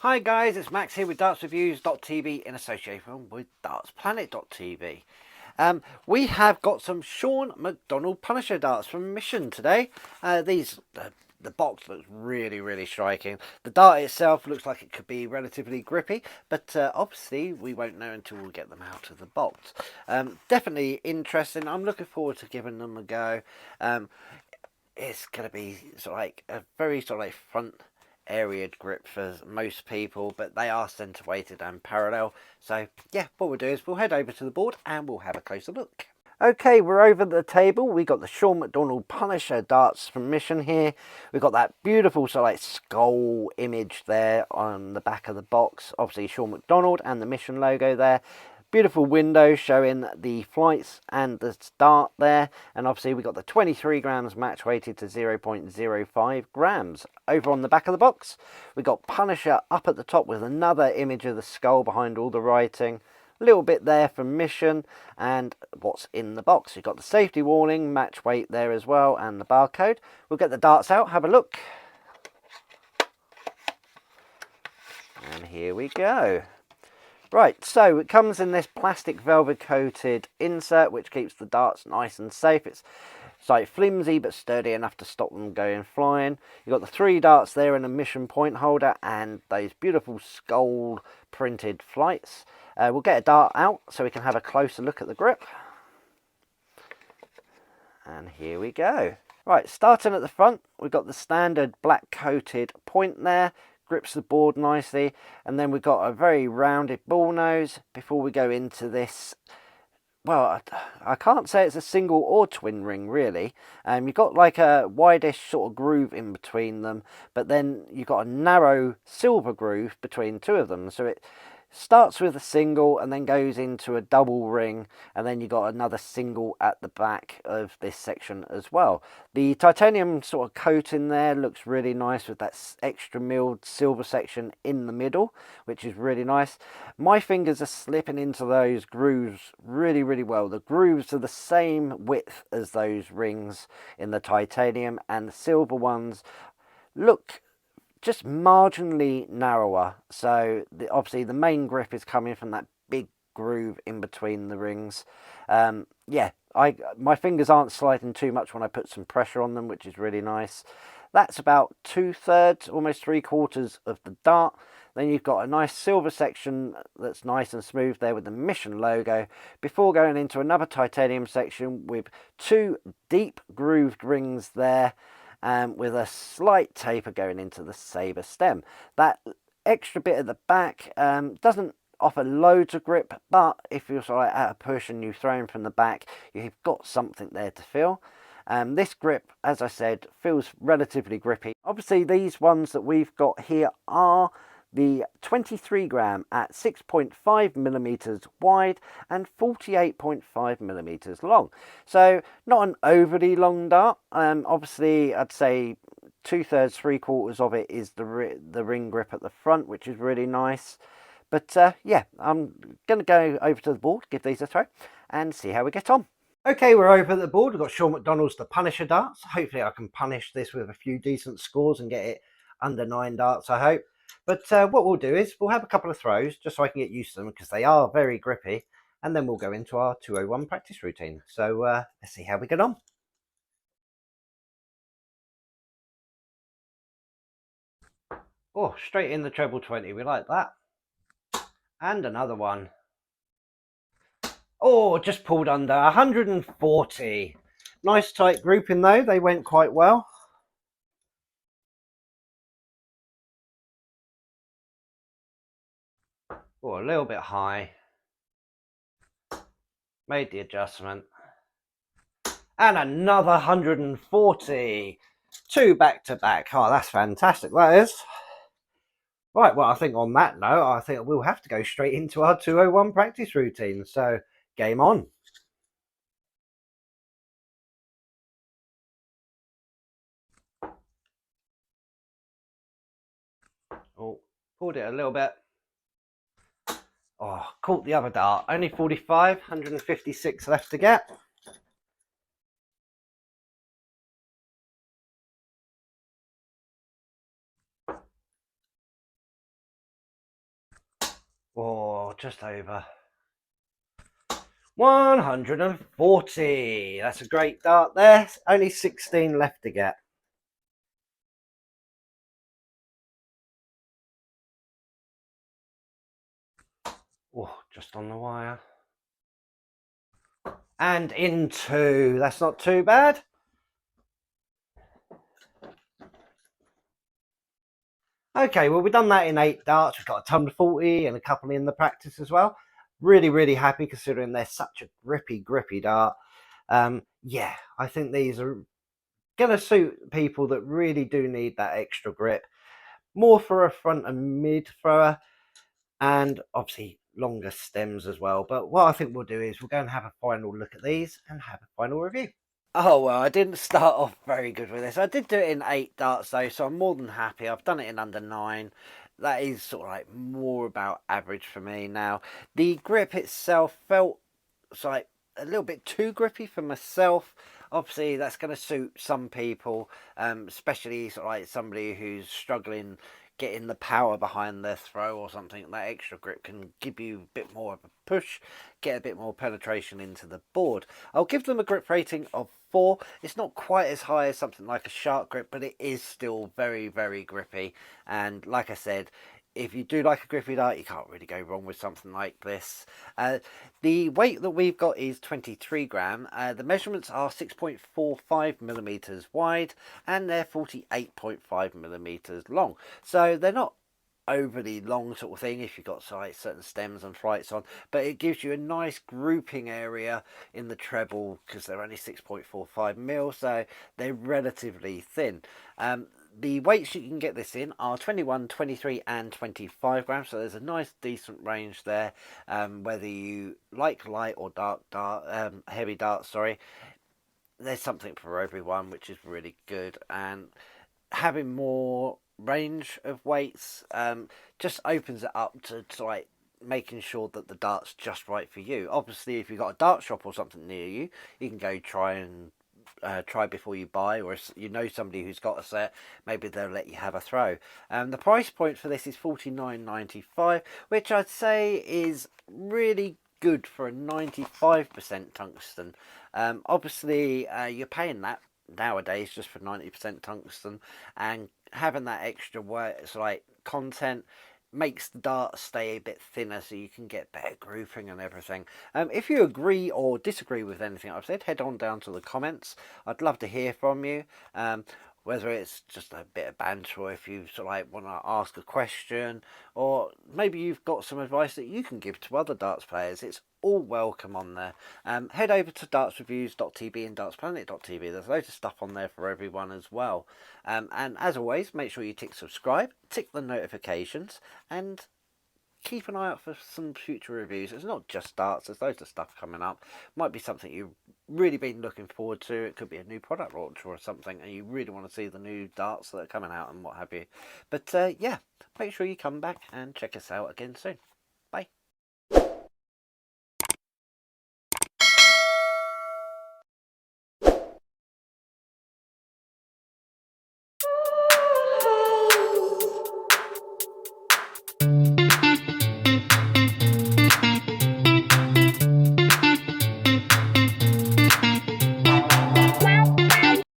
Hi guys, it's Max here with dartsreviews.tv in association with dartsplanet.tv. We have got some Shaun McDonald Punisher darts from Mission today. The box looks really striking. The dart itself looks like it could be relatively grippy, but obviously we won't know until we get them out of the box. Definitely interesting. I'm looking forward to giving them a go. It's going to be sort of like a very sort of like front area grip for most people, but they are centre weighted and parallel. So yeah, what we'll do is we'll head over to the board and we'll have a closer look. Okay, we're over the table. We got the Shaun McDonald Punisher darts from Mission here. We've got that beautiful sort of like skull image there on the back of the box. Obviously Shaun McDonald and the Mission logo there. Beautiful window showing the flights and the start there, and obviously we got the 23 grams match weighted to 0.05 grams. Over on the back of the box we got Punisher up at the top with another image of the skull behind all the writing. A little bit there from Mission and what's in the box. You've got the safety warning, match weight there as well, and the barcode. We'll get the darts out, have a look, and here we go. Right, so it comes in this plastic velvet coated insert which keeps the darts nice and safe. It's like flimsy but sturdy enough to stop them going flying. You've got the 3 darts there in a Mission point holder and those beautiful skull printed flights. We'll get a dart out so we can have a closer look at the grip. And here we go. Right, starting at the front, we've got the standard black coated point there. Grips the board nicely, and then we've got a very rounded ball nose before we go into this. Well, I can't say it's a single or twin ring really. You've got like a wideish sort of groove in between them, but then you've got a narrow silver groove between 2 of them, so it starts with a single and then goes into a double ring, and then you've got another single at the back of this section as well. The titanium sort of coating there looks really nice with that extra milled silver section in the middle, which is really nice. My fingers are slipping into those grooves really well. The grooves are the same width as those rings in the titanium, and the silver ones look just marginally narrower, so obviously the main grip is coming from that big groove in between the rings. Yeah, my fingers aren't sliding too much when I put some pressure on them, which is really nice. That's about 2/3, almost 3/4 of the dart. Then you've got a nice silver section that's nice and smooth there with the Mission logo, before going into another titanium section with 2 deep grooved rings there, with a slight taper going into the Sabre stem. That extra bit at the back doesn't offer loads of grip, but if you're sort of at a push and you throw in from the back, you've got something there to feel. This grip, as I said, feels relatively grippy. Obviously these ones that we've got here are the 23 gram at 6.5 millimeters wide and 48.5 millimeters long. So not an overly long dart. Obviously I'd say 2/3, 3/4 of it is the ring grip at the front, which is really nice. But yeah, I'm going to go over to the board, give these a throw, and see how we get on. Okay, we're over at the board. We've got Shaun McDonald's the Punisher darts. Hopefully I can punish this with a few decent scores and get it under 9 darts, I hope. But what we'll do is we'll have a couple of throws just so I can get used to them, because they are very grippy, and then we'll go into our 201 practice routine. So let's see how we get on. Oh, straight in the treble 20. We like that. And another one. Oh, just pulled under 140. Nice tight grouping though. They went quite well. Oh, a little bit high. Made the adjustment. And another 140. 2 back to back. Oh, that's fantastic. That is. Right, well, I think on that note, I think we'll have to go straight into our 201 practice routine. So, game on. Oh, pulled it a little bit. Oh, caught the other dart. Only 45, 156 left to get. or just over 140. That's a great dart there. Only 16 left to get. Oh, just on the wire. And in 2. That's not too bad. Okay, well, we've done that in 8 darts. We've got a tumbler 40 and a couple in the practice as well. Really, really happy considering they're such a grippy dart. Yeah, I think these are going to suit people that really do need that extra grip. More for a front and mid thrower, and obviously longer stems as well. But what I think we'll do is we'll go and have a final look at these and have a final review. Oh, well, I didn't start off very good with this. I did do it in 8 darts, though, so I'm more than happy. I've done it in under 9. That is sort of like more about average for me. Now, the grip itself felt like a little bit too grippy for myself. Obviously, that's going to suit some people, especially sort of like somebody who's struggling getting the power behind their throw or something. That extra grip can give you a bit more of a push, get a bit more penetration into the board. I'll give them a grip rating of 4. It's not quite as high as something like a shark grip, but it is still very, very grippy. And like I said, if you do like a grippy dart, you can't really go wrong with something like this. The weight that we've got is 23 gram. The measurements are 6.45 millimeters wide and they're 48.5 millimeters long. So they're not overly long sort of thing if you've got like certain stems and flights on, but it gives you a nice grouping area in the treble because they're only 6.45 mil, so they're relatively thin. The weights you can get this in are 21, 23 and 25 grams, so there's a nice decent range there. Whether you like light or dark heavy darts, sorry, there's something for everyone, which is really good. And having more range of weights just opens it up to like making sure that the dart's just right for you. Obviously, if you've got a dart shop or something near you, you can go try before you buy, or if you know somebody who's got a set, maybe they'll let you have a throw. The price point for this is $49.95, which I'd say is really good for a 95% tungsten. Obviously, you're paying that nowadays just for 90% tungsten, and having that extra work, it's like content, makes the dart stay a bit thinner so you can get better grouping and everything. If you agree or disagree with anything I've said, head on down to the comments. I'd love to hear from you. Whether it's just a bit of banter, or if you sort of like want to ask a question, or maybe you've got some advice that you can give to other darts players, it's all welcome on there. Head over to dartsreviews.tv and dartsplanet.tv. There's loads of stuff on there for everyone as well. And as always, make sure you tick subscribe, tick the notifications, and keep an eye out for some future reviews. It's not just darts, there's loads of stuff coming up. Might be something you've really been looking forward to. It could be a new product launch or something, and you really want to see the new darts that are coming out and what have you. But yeah, make sure you come back and check us out again soon.